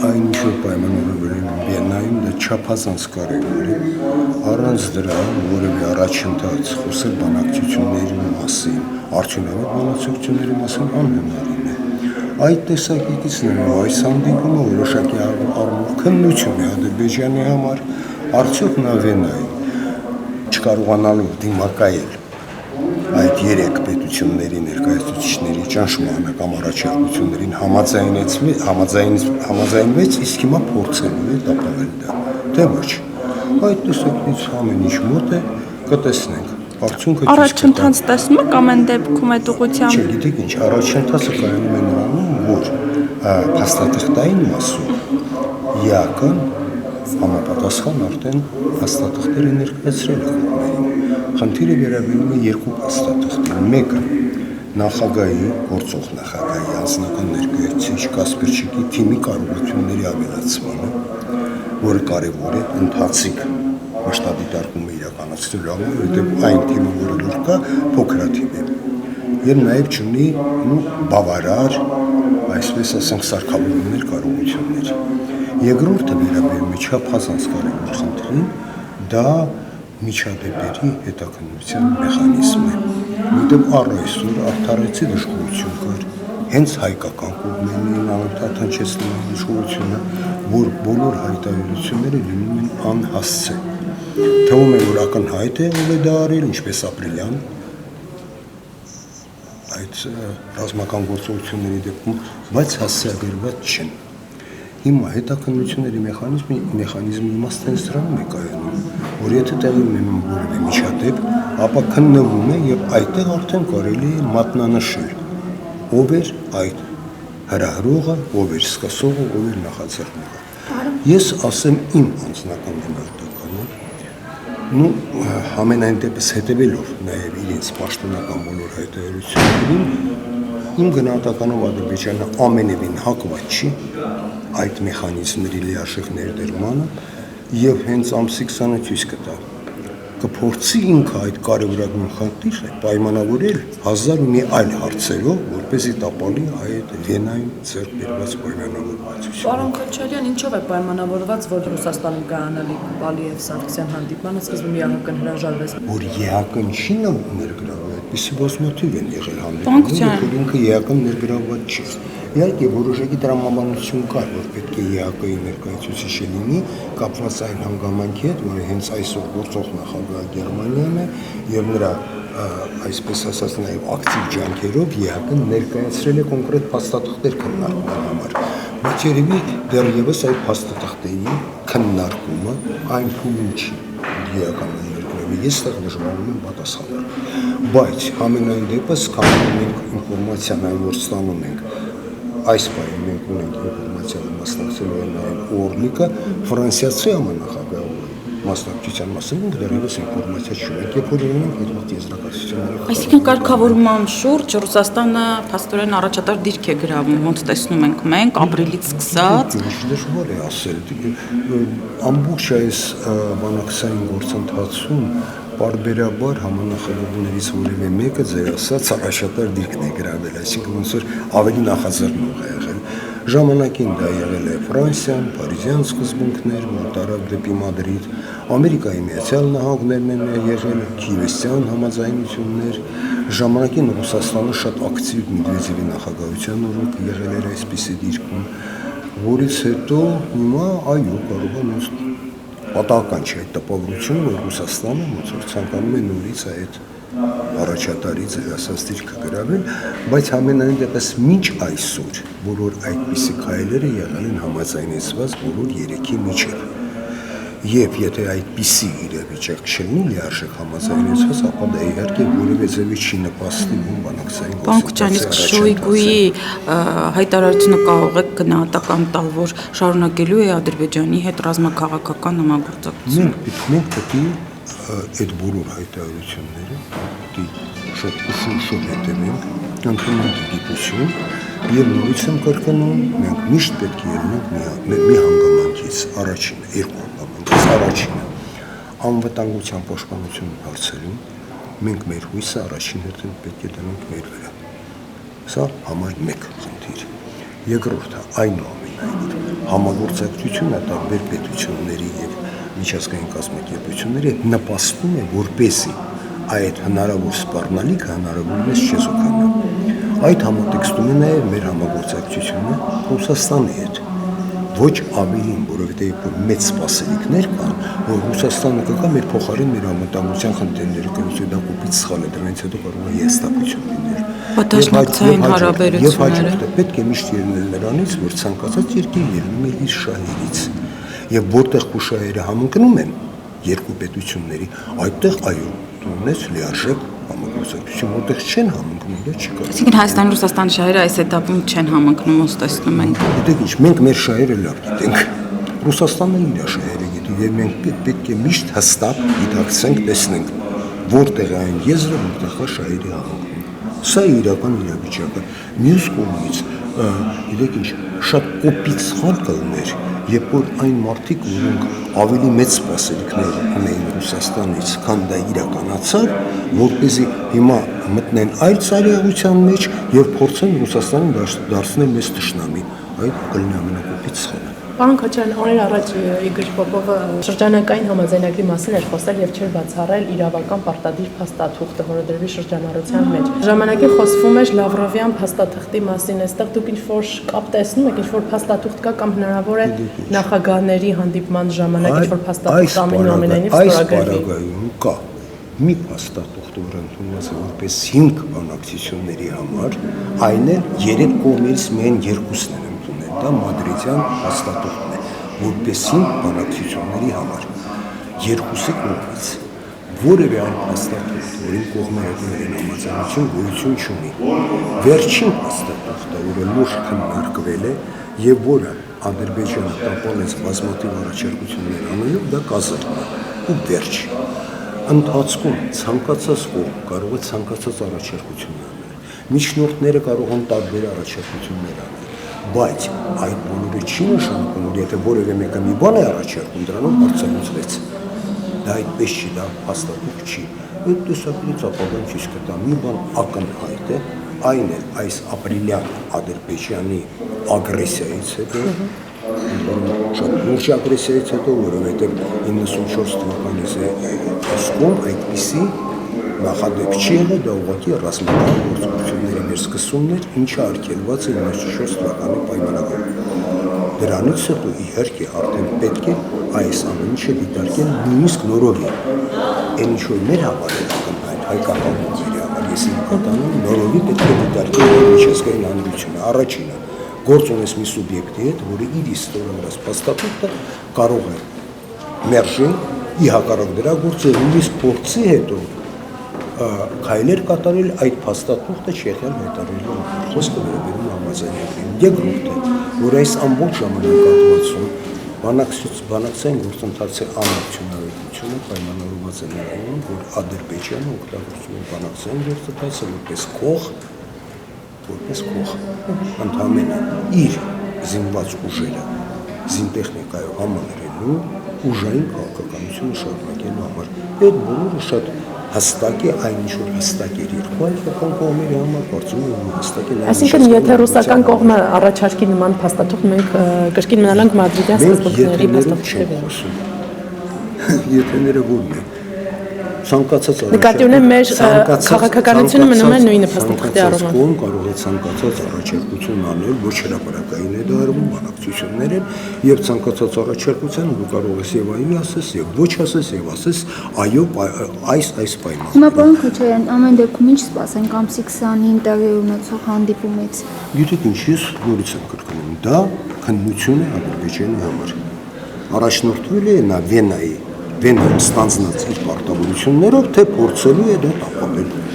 այն ինչ-որ պայմանավորվել են Վիեննայում, դա չափազանց կարևոր է, առանց դրա որևէ առաջընթաց խոսել բանակցությունների մասին, արդյունավետ բանակցությունների մասին անհնարին է։ Այդ տեսակետից նաև այս հանդիպումը որոշակի առումով քննություն է Ադրբեջանի համար, արդյոք նա Վիեննայում չկարողանալով դիմակայել այդ երեք պետությունների ներկայացուցիչների ճնշմանը կամ առաջարկություններին համաձայնվեց, իսկ հիմա փորձելու է տապալել դա, թե ոչ։ Այդ տեսակետից ամեն ինչ մոտ է, կտեսնենք։ Առաջընթաց տեսնում եք ամեն դեպքում այդ ուղղությամբ։ Չգիտեք ինչ, առաջընթացը կայանում է նրանում, որ փաստաթղթային մասում ԵԱԿ-ն համապատասխան արդեն փաստաթղթերը ներկայացրել է կողմերին։ Խնդիրը վերաբերում է երկու փաստաթղթի։ Մեկը նախագահի, գործող նախագահի անձնական ներկայացուցիչ Կասպերչիկի թիմի կարողությունների ավելացմանը, որը կարևոր է ընթացիկ մասշտաբի իրականացնելու համար, որովհետև այն թիմը, որը դուր կա, փոքրաթիվ է եւ նաեւ չունի բավարար, այսպես ասենք, սարքավորումներ, կարողություններ։ Երկրորդը վերաբերում է չափազանց կարևոր խնդրին, դա միջադեպերի հետաքննության մեխանիզմ է, որտեղ առ այսօր արդարացի դժգոհություն կար, հենց հայկական կողմերին անընդհատ հնչեցնում է դժգոհությունը, որ բոլոր հայտարարությունները լինում են անհասցե։ Թվում է, որ ակնհայտ է, ով է դա արել, ինչպես ապրիլյան, այդ ռազմական գործողությունների դեպքում, բայց հասցեագրված չեն։ Հիմա հետաքննությունների մեխանիզմի իմաստը հենց դրանում է կայանում, որ եթե տեղի ունենում որևէ միջադեպ, ապա քննվում է եւ այդտեղ արդեն կարելի է մատնանշել, ով էր այդ հրահրողը, ով էր սկսողը, ով էր նախաձեռնողը։ Ես ասեմ իմ անձնական գնահատականը, ամենայն դեպս հետևելով նաև իրենց պաշտոնական բոլոր հայտարարություններին, իմ գնահատականով Ադրբեջանը ամենևին հակված չի այդ մեխանիզմների լիարժեք ներդրմանը եւ հենց ամսի 20-ը ցույց կտա, կփորձի ինքը այդ կարևորագույն խնդիրը պայմանավորել 1001 այլ հարցերով, որպեսզի տապալի այդ Վիեննայում ձեռք բերված պայմանավորվածությունը։ Պարոն Քոչարյան, ինչով է պայմանավորված, որ Ռուսաստանում կայանալի Բալիև-Սարգսյան հանդիպմանը սկզբում ԵԱՀԿ-ն հրաժարվեց։ Որ ԵԱՀԿ-ն չի ներգրավել, այդպիսի բազմաթիվ են եղել հանդիպումներ, որ ինքը ԵԱՀԿ-ն ներգրաված չի։ Իհարկե որոշակի տրամաբանություն կար, որ պետք է ԵԱՀԿ-ի ներկայացուցիչը լինի, կապված այն հանգամանքի հետ, որը հենց այսօր գործող նախագահ Գերմանիան է եւ նրա այսպես ասած նաեւ ակտիվ ջանքերով ԵԱՀԿ-ն ներկայացրել է կոնկրետ փաստաթղթեր քննարկման համար։ Բայց երևի դեռևս այդ փաստաթղթերի քննարկումը այն փուլում չի ԵԱՀԿ-ն ներկայացրել։ Ես ստեղ դժվարում եմ պատասխանել։ Բայց ամենայն դեպս, քանի մենք ինֆորմացիան այն որ ստանում ենք, այս բանը մենք ունենք ինֆորմացիա մասնակցելու են նաև Օրլիկը, ֆրանսիացի համանախագահը մասնակցության մասին դեռևս ինֆորմացիա չունենք, երբ որ ունենք այդ եզրակացությունները։ Այսինքն կարգավորման շուրջ Ռուսաստանը փաստորեն առաջատար դիրք է գրավում, ոնց տեսնում ենք մենք, ապրիլից սկսած։ Դժվար է ասել, ամբողջ այս բանակցային գործընթացում պարբերաբար համանախագահներից որևէ մեկը ձեր ասած առաջատար դիրքն է գրավել, այսինքն ոնց որ ավելի նախաձեռնող է եղել։ Ժամանակին դա եղել է Ֆրանսիան, Փարիզյան սկզբունքներ, որ տարավ դեպի Մադրիդ, Ամերիկայի Միացյալ Նահանգներն են եղել, Քիևստյան համաձայնություններ, ժամանակին Ռուսաստանը շատ ակտիվ Մեդվեդևի նախագահության օրոք եղել էր այսպիսի դիրքում, որից հետո հիմա այո կարող է պատահական չէ այդ տպավորությունը, որ Ռուսաստանը ոնց որ ցանկանում է նորից այդ առաջատարի ձեր ասած դիրքը գրավել, բայց ամենայն դեպս մինչ այսօր բոլոր այդպիսի քայլերը եղել են համաձայնեցված բոլոր երեքի միջև։ Եվ եթե այդպիսի իրավիճակ չլինի լիարժեք համաձայնեցված, ապա դա իհարկե որևէ ձևի չի նպաստի բանակցային գործընթացի։ Պարոն Քոչարյան, իսկ Շոյգուի հայտարարությունը կարող է գնահատական տալ, որ շարունակելու է Ադրբեջանի հետ ռազմաքաղաքական համագործակցություն։ Մենք պետք է այդ բոլոր հայտարարությունները շատ ուշ հետևենք, ընդունենք գիտություն եւ նորից եմ կրկնում, մենք միշտ պետք է ելնենք մի հանգամանքից, առաջինը, երկու հանգամանքից, առաջինը անվտանգության պաշտպանություն հարցերում մենք մեր հույսը առաջին հերթին պետք է դնենք մեր վրա։ Սա համար 1 խնդիր։ Երկրորդը այնուամենայնիվ Համագործակցությունը տարբեր պետությունների եւ միջազգային կազմակերպությունների հետ նպաստում է, որպեսզի այդ հնարավոր սպառնալիքը հնարավորինս չեզոքանա։ Այդ համատեքստում է նաեւ մեր համագործակցությունը Ռուսաստանի հետ։ Ոչ ավելին, որովհետեւ մեծ սպասելիքներ կան, որ Ռուսաստանը կգա մեր փոխարեն մեր անվտանգության խնդիրները կլուծի, դա կոպիտ սխալ է, դրանից հետո կարող է հիասթափություն լինել։ Պատասխանատվային հարաբերությունները։ Եվ պետք է միշտ ելնել նրանից, որ ցանկացած երկիր ելնում է իր շահերից։ Եվ որտեղ շահերը համընկնում են երկու պետությունների, այդտեղ այո, ունես լիարժեք համագործակցություն, որտեղ չեն համընկնում, դա չի կարող։ Այսինքն Հայաստան-Ռուսաստան շահերը այս этаպում չեն համընկնում, ոնց տեսնում ենք։ Գիտեք ինչ, մենք մեր շահերը լավ գիտենք։ Ռուսաստանը իր շահերը գիտի, եւ մենք պետք է միշտ հստակ գիտակցենք, տեսնենք, որտեղ է այն եզրը, որտեղ է շահերի համընկնում։ Սա է իրական իրավիճակը։ Մյուս կողմից, գիտեք ինչ, շատ կոպիտ սխալ կլներ, երբ որ այն մարդիկ, որոնք ավելի մեծ սպասելիքներ ունեին Ռուսաստանից, քան դա իրականացավ, որպեսզի հիմա մտնեն այլ ծայրահեղության մեջ եւ փորձեն Ռուսաստանին դարձնել մեծ թշնամի, այդ կլինի ամենակոպիտ սխալը։ Պարոն Քոչարյան, օրեր առաջ Իգոր Պոպովը շրջանակային համաձայնագրի մասին էր խոսել եւ չէր բացառել իրավական պարտադիր փաստաթուղթը, որը դրվի շրջանառության մեջ։ Ժամանակին խոսվում էր Լավրովյան փաստաթղթի մասին, այստեղ դուք ինչ-որ կապ տեսնում եք, ինչ-որ փաստաթուղթ կա կամ հնարավոր է նախագահների հանդիպման ժամանակ ինչ-որ փաստաթուղթ ամենայնիվ ստորագրվի։ Կա մի փաստաթուղթ, որ ընդունված է որպես 5 բանակցությունների համար, այն էլ 3 կողմերից միայն 2-ն են ընդունել։ Դա մադրիդյան փաստաթուղթն է, որպես 5 բանակցությունների համար 2-ի կողմից որևէ այլ փաստաթուղթ, որին կողմերը դրել են համաձայնություն, գոյություն չունի։ Վերջին փաստաթուղթը, որը լուրջ քննարկվել է եւ որը Ադրբեջանը տապալեց բազմաթիվ առաջարկություններ անելով, դա Կազակն է։ Ու վերջ ընթացքում ցանկացած կողմ կարող է ցանկացած առաջարկություն անել։ Միջնորդները կարող են տարբեր առաջարկություններ անել, բայց այդ բոլորը չի նշանակում, որ եթե որևէ մեկը մի բան է առաջարկում, դրանով բարձրացվեց։ Դա այդպես չի, դա հաստատում չի։ Այդ տեսակետից ապագան ցույց կտա մի բան ակնհայտ է, այն է այս ապրիլյան Ադրբեջանի ագրեսիայից հետո, շատ լուրջ ագրեսիայից հետո, որովհետև 94 թվականից է ասկում այդպիսի նախադեպ չի եղել, դա ուղղակի ռազմական գործողությունների մեր սկսումներ, ինչը արգելված է 94 թվականի պայմանագրում։ Դրանից հետո իհարկե արդեն պետք է այս ամեն ինչը դիտարկել նույնիսկ նորովի։ Այն ինչ որ մեր համար է ակնհայտ հայկական կողմերի համար, ես իմ կտանում նորովի պետք է դիտարկել միջազգային հանրությունը։ Առաջինը գործ ունես մի սուբյեկտի հետ, որը իր ստորագրած փաստաթուղթը կարող է մերժել, ի հակառակ դրա գործը նույնիսկ փորձի հետո քայլեր կատարել այդ փաստաթուղթը չեղել հայտարարելու խոսքը վերաբերում համաձայնագրին։ Երկրորդը, որ այս ամբողջ ժամանակահատվածում բանակցային գործընթացի անարդյունավետությունը պայմանավորված է նրանով, որ Ադրբեջանը օգտագործում է բանակցային գործընթացը որպես քող, ընդհանրապես իր զինված ուժերը զինտեխնիկայով համալրելու ուժային քաղաքականությունը շարունակելու համար։ Այդ բոլորը շատ հստակ է, այն ինչ որ հստակ էր երկու հայկական կողմերի համար, կարծում եմ հստակ է։ Այսինքն, եթե ռուսական կողմը առաջարկի նման փաստաթուղթ, մենք կրկին մնալանք մադրիդյան սկզբունքների փաստաթուղթի։ Եթե ներողում եք, ցանկացած նկատի ունեմ մեր քաղաքականությունը մնում է նույնը փաստաթղթի առումով։ Կողմ կարող է ցանկացած առաջարկություն անել, ոչ հրապարակային է դա արվում, բանակցություններ են, եւ ցանկացած առաջարկության դու կարող ես եւ այլ ասես, եւ ոչ ասես, եւ ասես, այո, այս պայմաններում։ Հիմա պարոն Քոչարյան, ամեն դեպքում ինչ սպասենք ամսի 20-ին տեղի ունեցող հանդիպումից։ Գիտեք ինչ, ես նորից եմ կրկնում, դա քննություն է Ադրբեջանի համար։ Առաջնորդվել է նա Վենայում ստանձնած իր պարտավորություններով, թե փորձելու է դա տապալել։